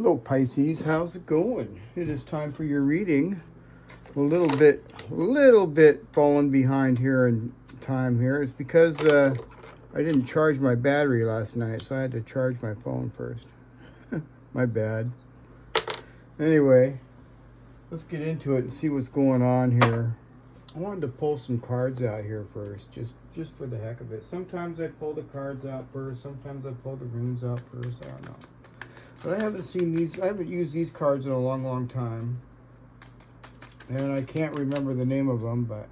Hello Pisces, how's it going? It is time for your reading. A little bit falling behind here in time here. It's because I didn't charge my battery last night, so I had to charge my phone first. My bad. Anyway, let's get into it and see what's going on here. I wanted to pull some cards out here first, just for the heck of it. Sometimes I pull the cards out first, sometimes I pull the runes out first, I don't know. But I haven't used these cards in a long time. And I can't remember the name of them, but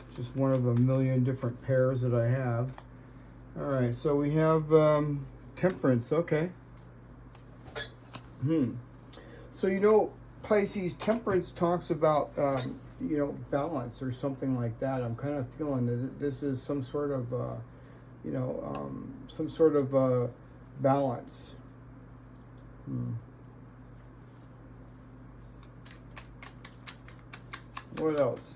it's just one of a million different pairs that I have. All right, so we have Temperance, okay. So, Pisces, Temperance talks about, balance or something like that. I'm kind of feeling that this is some sort of, balance. What else?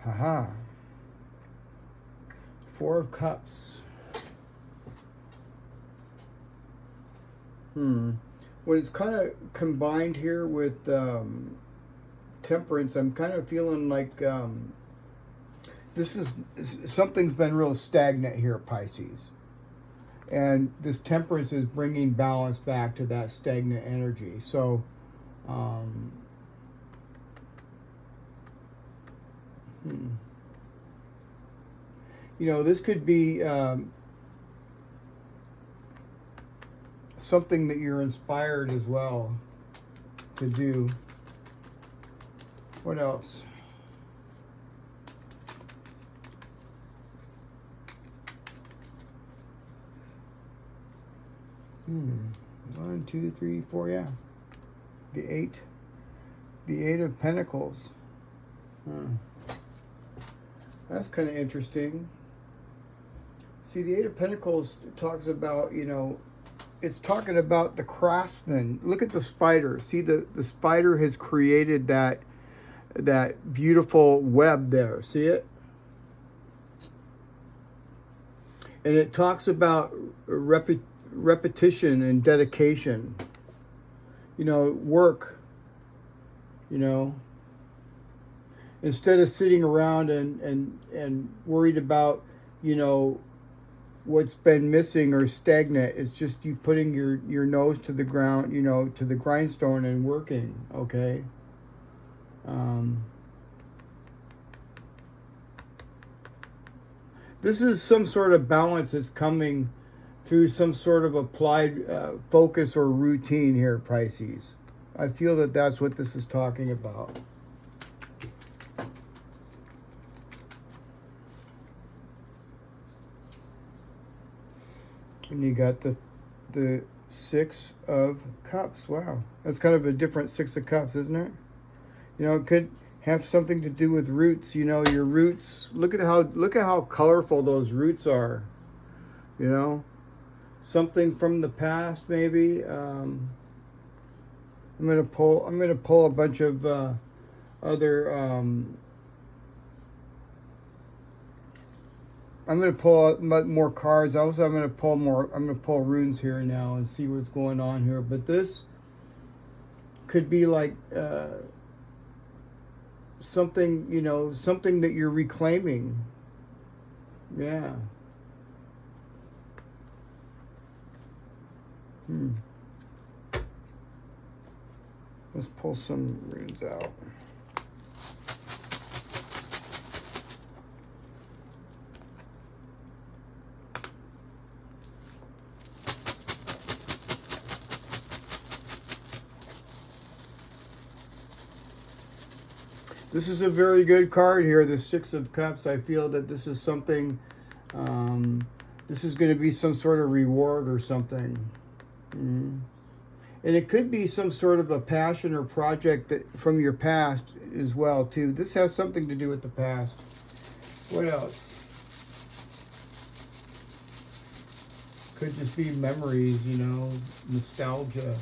Haha. Four of Cups. When it's kind of combined here with Temperance, I'm kind of feeling like something's been real stagnant here, Pisces. And this Temperance is bringing balance back to that stagnant energy. So, this could be something that you're inspired as well to do. What else? One, two, three, four, yeah. The eight of Pentacles. That's kind of interesting. See, the Eight of Pentacles talks about, it's talking about the craftsman. Look at the spider. See, the spider has created that beautiful web there. See it? And it talks about repetition and dedication. Work. Instead of sitting around and worried about, what's been missing or stagnant, it's just you putting your nose to the ground, to the grindstone and working, okay? This is some sort of balance that's coming through some sort of applied focus or routine here, Pisces. I feel that that's what this is talking about. And you got the Six of Cups. Wow, that's kind of a different Six of Cups, isn't it? It could have something to do with roots. Your roots. Look at how colorful those roots are. Something from the past, maybe. I'm gonna pull a bunch of other. I'm going to pull out more cards. Also, I'm going to pull runes here now and see what's going on here. But this could be like something, something that you're reclaiming. Yeah. Let's pull some runes out. This is a very good card here, the Six of Cups. I feel that this is something, this is going to be some sort of reward or something. And it could be some sort of a passion or project from your past as well, too. This has something to do with the past. What else? Could just be memories, nostalgia.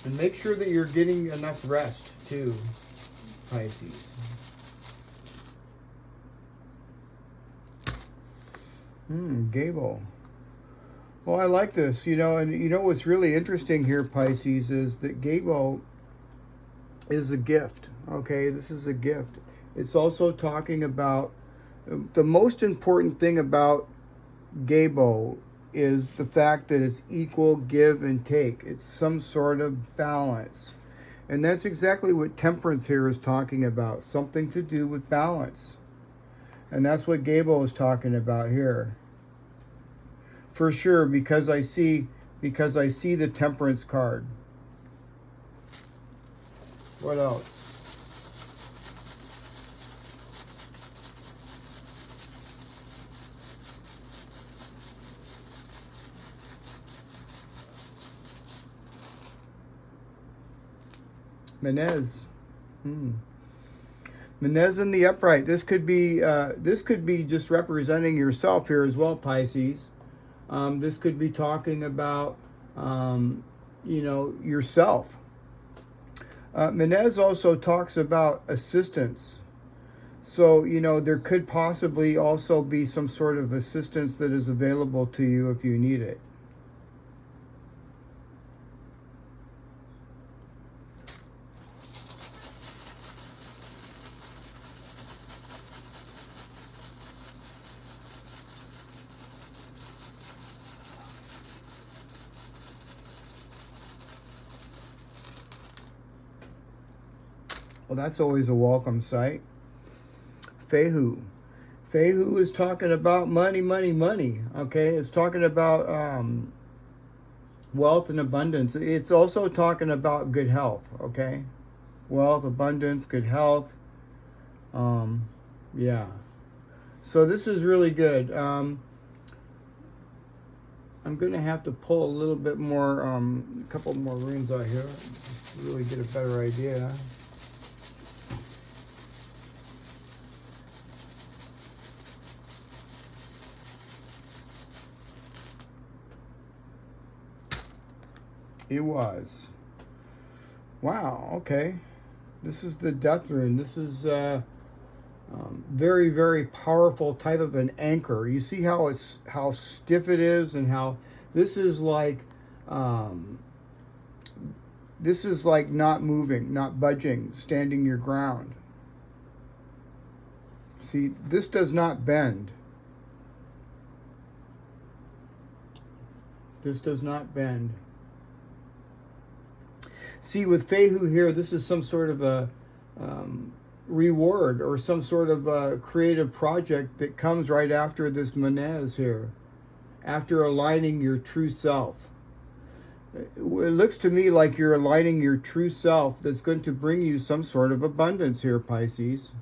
And make sure that you're getting enough rest, too, Pisces. Gebo. Well, I like this, you know, and you know what's really interesting here, Pisces, is that Gebo is a gift, okay? This is a gift. It's also talking about, the most important thing about Gebo is the fact that it's equal give and take. It's some sort of balance. And that's exactly what Temperance here is talking about, something to do with balance. And that's what Gebo is talking about here. For sure, because I see the Temperance card. What else? Menez. Menez in the upright. This could be just representing yourself here as well, Pisces. This could be talking about yourself. Menez also talks about assistance. So, there could possibly also be some sort of assistance that is available to you if you need it. Well, that's always a welcome sight. Fehu. Fehu is talking about money, money, money. Okay, it's talking about wealth and abundance. It's also talking about good health. Okay, wealth, abundance, good health. Yeah. So this is really good. I'm going to have to pull a little bit more, a couple more runes out here, just to really get a better idea. It was. Wow, okay. This is the Death Rune. This is very, very powerful type of an anchor. You see how stiff it is, and how this is like not moving, not budging, standing your ground. See, this does not bend. This does not bend. See, with Fehu here, this is some sort of a reward or some sort of a creative project that comes right after this Menez here, after aligning your true self. It looks to me like you're aligning your true self that's going to bring you some sort of abundance here, Pisces.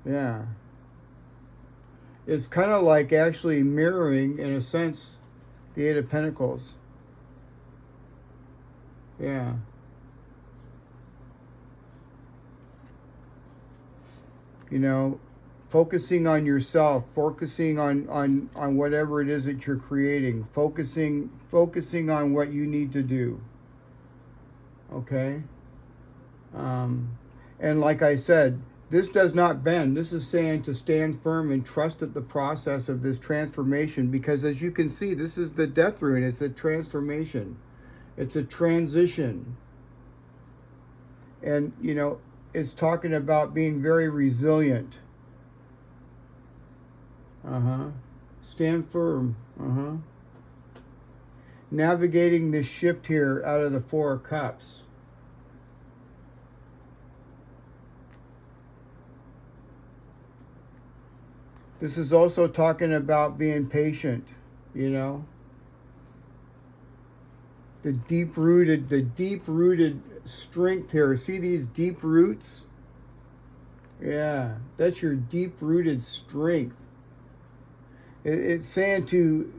Yeah. It's kind of like actually mirroring, in a sense, the Eight of Pentacles. Yeah. Focusing on yourself, focusing on whatever it is that you're creating, focusing on what you need to do. Okay? And like I said, this does not bend. This is saying to stand firm and trust at the process of this transformation, because as you can see, this is the Death Rune. It's a transformation. It's a transition. And, it's talking about being very resilient. Stand firm. Navigating this shift here out of the Four of Cups. This is also talking about being patient, The deep-rooted strength here. See these deep roots? Yeah, that's your deep-rooted strength. It's saying to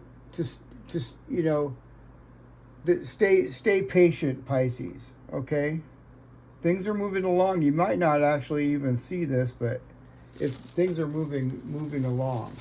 stay patient, Pisces. Okay, things are moving along. You might not actually even see this, but if things are moving along.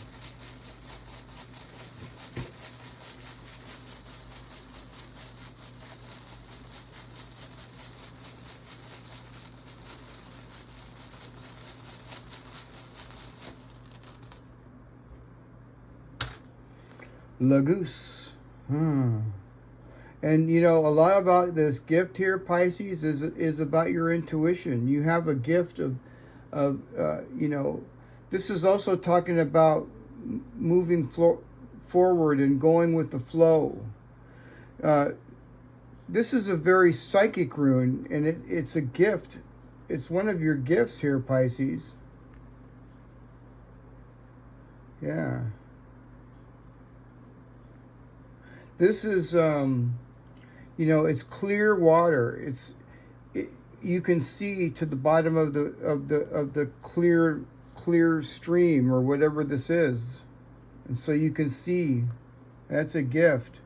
Lagoose. And you know, a lot about this gift here, Pisces, is about your intuition. You have a gift of you know, this is also talking about moving forward and going with the flow. This is a very psychic rune, and it's a gift. It's one of your gifts here, Pisces. Yeah. This is, you know, it's clear water. You can see to the bottom of the clear stream or whatever this is, and so you can see. That's a gift.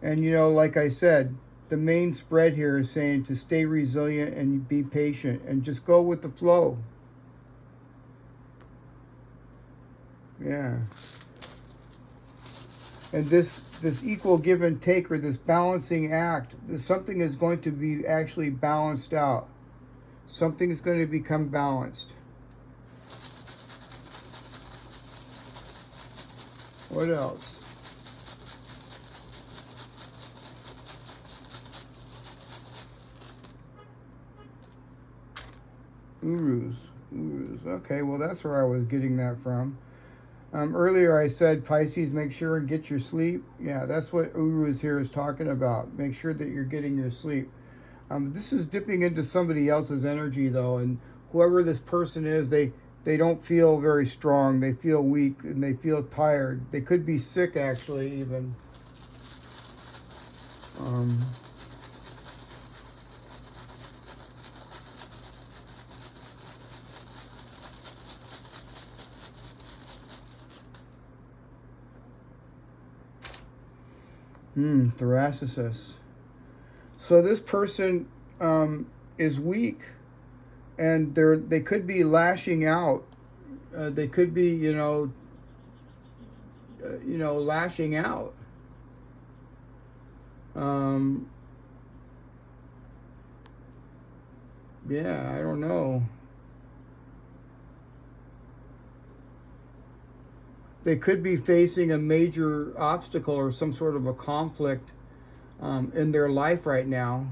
And you know, like I said, the main spread here is saying to stay resilient and be patient and just go with the flow. Yeah. And this equal give and take, or this balancing act, something is going to be actually balanced out. Something is going to become balanced. What else? Urus. Okay, well, that's where I was getting that from. Earlier I said, Pisces, make sure and get your sleep. Yeah, that's what Urus here is talking about. Make sure that you're getting your sleep. This is dipping into somebody else's energy, though, and whoever this person is, they don't feel very strong. They feel weak, and they feel tired. They could be sick, actually, even. Thoracicis. So this person is weak, and they could be lashing out. They could be, lashing out. Yeah, I don't know. They could be facing a major obstacle or some sort of a conflict in their life right now,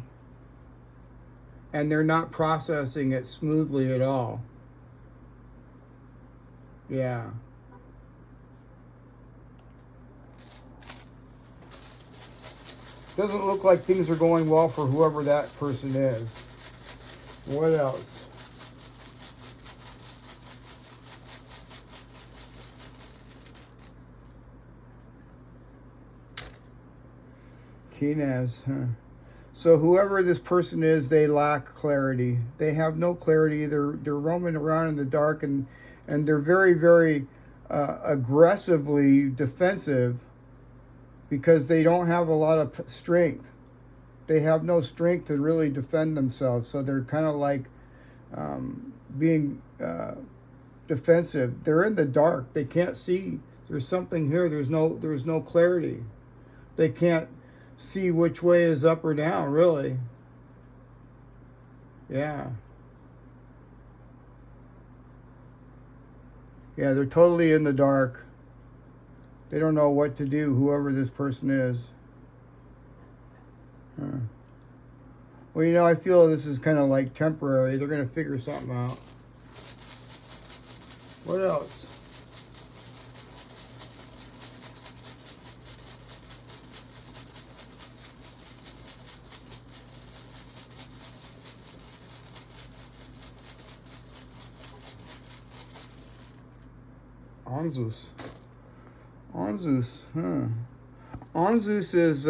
and they're not processing it smoothly at all. Yeah. Doesn't look like things are going well for whoever that person is. What else? Kenaz, huh? So whoever this person is, they lack clarity. They have no clarity. They're roaming around in the dark, and they're very, very aggressively defensive because they don't have a lot of strength. They have no strength to really defend themselves. So they're kind of like being defensive. They're in the dark. They can't see. There's something here. There's no clarity. They can't see which way is up or down, really. Yeah. Yeah, they're totally in the dark. They don't know what to do, whoever this person is. Well, I feel this is kind of like temporary. They're going to figure something out. What else? Anzus, huh? Anzus is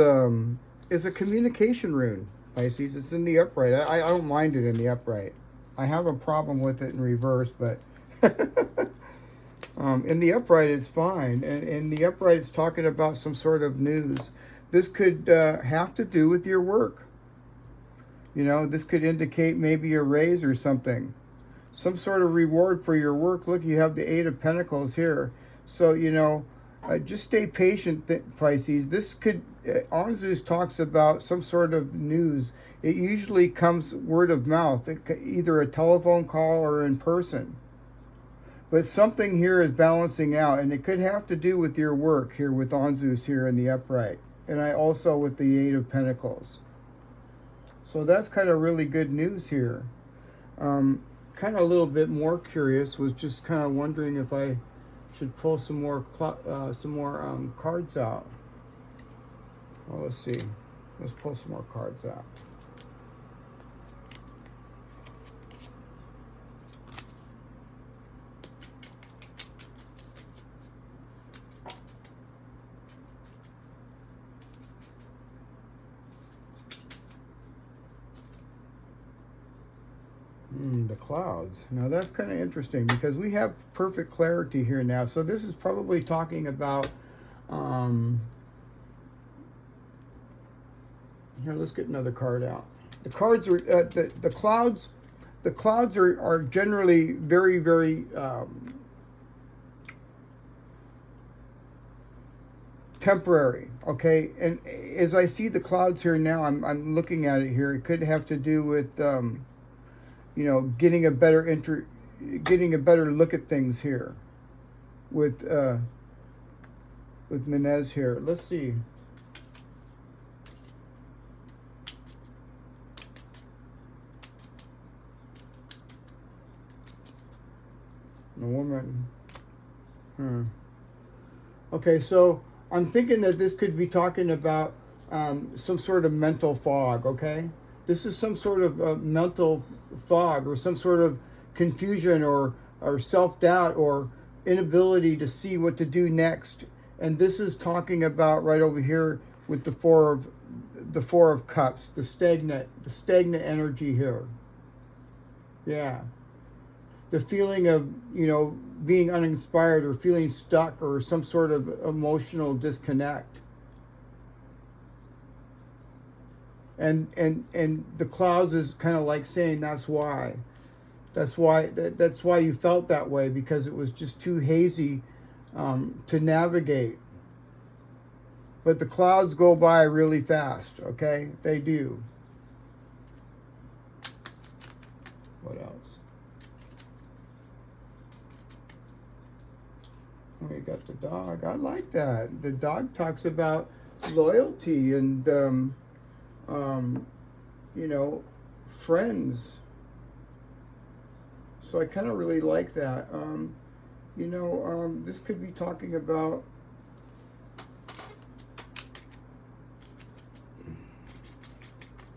a communication rune, Pisces. It's in the upright. I don't mind it in the upright. I have a problem with it in reverse, but in the upright it's fine. And in the upright it's talking about some sort of news. This could have to do with your work. This could indicate maybe a raise or something. Some sort of reward for your work. Look, you have the Eight of Pentacles here. So, just stay patient, Pisces. This could, Anzus talks about some sort of news. It usually comes word of mouth, either a telephone call or in person. But something here is balancing out, and it could have to do with your work here with Anzus here in the upright. And I also with the Eight of Pentacles. So that's kind of really good news here. Kind of a little bit more curious, was just kind of wondering if I should pull some more cards out. Well, let's see. Let's pull some more cards out. The clouds. Now that's kind of interesting because we have perfect clarity here now. So this is probably talking about, here, let's get another card out. The cards are, the clouds are generally very, very temporary, okay? And as I see the clouds here now, I'm looking at it here, it could have to do with, you know, getting a better look at things here with Menez here. Let's see. A woman. Okay, so I'm thinking that this could be talking about some sort of mental fog, okay? This is some sort of mental fog or some sort of confusion or self-doubt or inability to see what to do next. And this is talking about right over here with the Four of Cups, the stagnant energy here. Yeah. The feeling of, you know, being uninspired or feeling stuck or some sort of emotional disconnect. And the clouds is kind of like saying that's why you felt that way, because it was just too hazy to navigate. But the clouds go by really fast, okay? They do. What else? We got the dog. I like that. The dog talks about loyalty and you know, friends. So I kind of really like that. You know, this could be talking about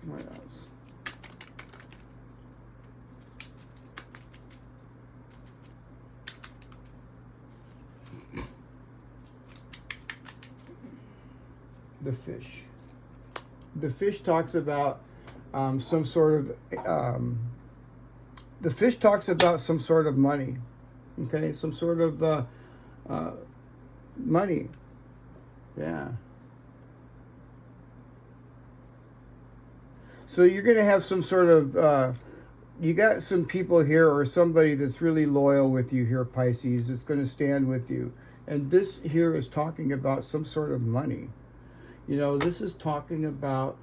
what else? The fish. The fish talks about some sort of the fish talks about some sort of money, okay, some sort of money. Yeah. So you're going to have some sort of you got some people here or somebody that's really loyal with you here, Pisces, that's going to stand with you. And this here is talking about some sort of money. You know, this is talking about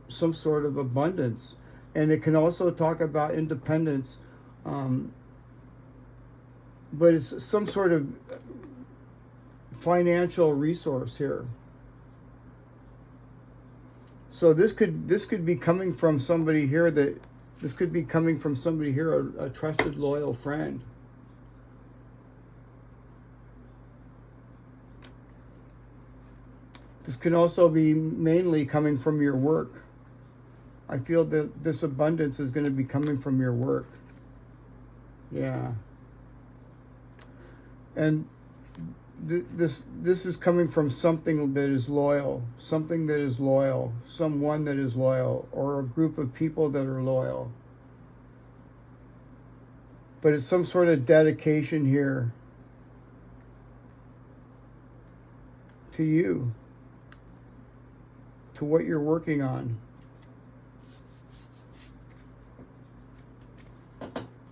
some sort of abundance. And it can also talk about independence. But it's some sort of financial resource here. So this could be coming from somebody here a trusted, loyal friend. This can also be mainly coming from your work. I feel that this abundance is going to be coming from your work. Yeah. And this is coming from something that is loyal, someone that is loyal, or a group of people that are loyal. But it's some sort of dedication here to you, to what you're working on.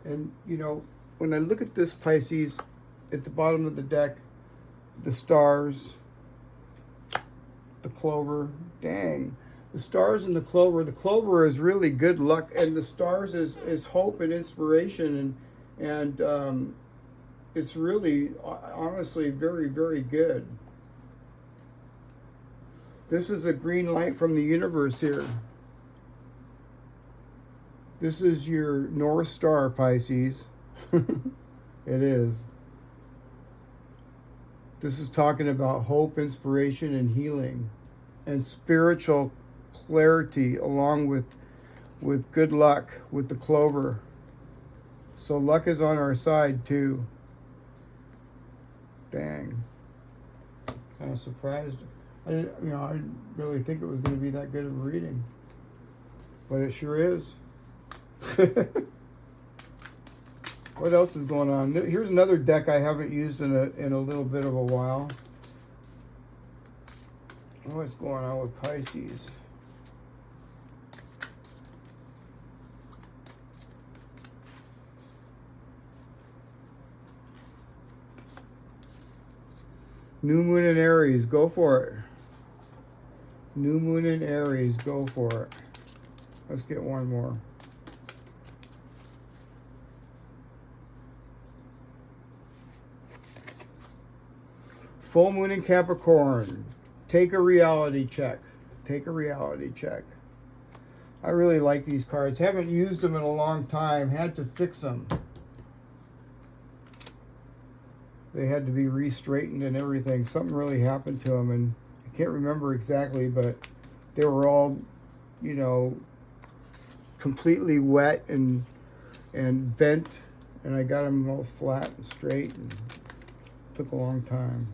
And, you know, when I look at this, Pisces, at the bottom of the deck, the stars, the clover, dang. The stars and the clover is really good luck, and the stars is hope and inspiration, and it's really, honestly, very, very good. This is a green light from the universe here. This is your North Star, Pisces. It is. This is talking about hope, inspiration, and healing, and spiritual clarity, along with good luck with the clover. So luck is on our side too. Dang. Kind of surprised. I didn't really think it was going to be that good of a reading, but it sure is. What else is going on? Here's another deck I haven't used in a little bit of a while. What's going on with Pisces? New Moon in Aries, go for it. New Moon in Aries, go for it. Let's get one more. Full Moon in Capricorn. Take a reality check. Take a reality check. I really like these cards. Haven't used them in a long time. Had to fix them. They had to be re-straightened and everything. Something really happened to them, and I can't remember exactly, but they were all, you know, completely wet and bent, and I got them all flat and straight, and it took a long time.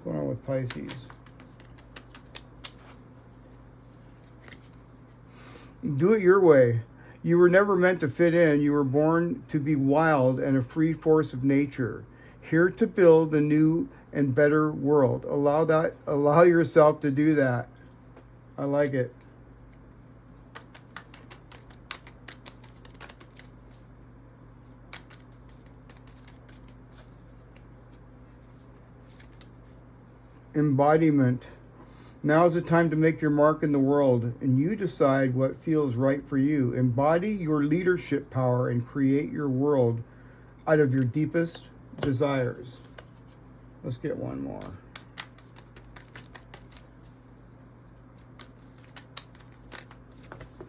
What's going on with Pisces? Do it your way. You were never meant to fit in. You were born to be wild and a free force of nature, here to build a new and better world. Allow yourself to do that. I like it. Embodiment. Now is the time to make your mark in the world, and you decide what feels right for you. Embody your leadership power and create your world out of your deepest desires. Let's get one more.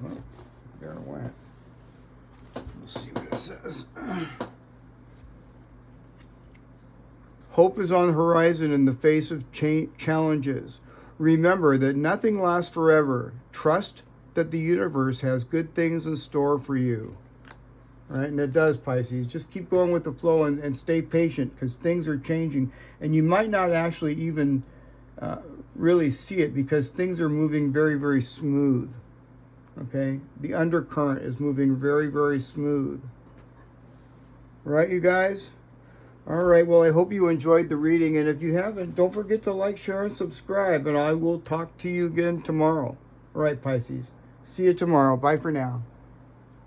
Oh, there it went. Let's see what it says. Hope is on the horizon in the face of challenges. Remember that nothing lasts forever. Trust that the universe has good things in store for you. All right, and it does, Pisces. Just keep going with the flow and stay patient, because things are changing. And you might not actually even really see it, because things are moving very, very smooth. Okay? The undercurrent is moving very, very smooth. Right, you guys? All right, well, I hope you enjoyed the reading, and if you haven't, don't forget to like, share, and subscribe, and I will talk to you again tomorrow. All right, Pisces. See you tomorrow. Bye for now.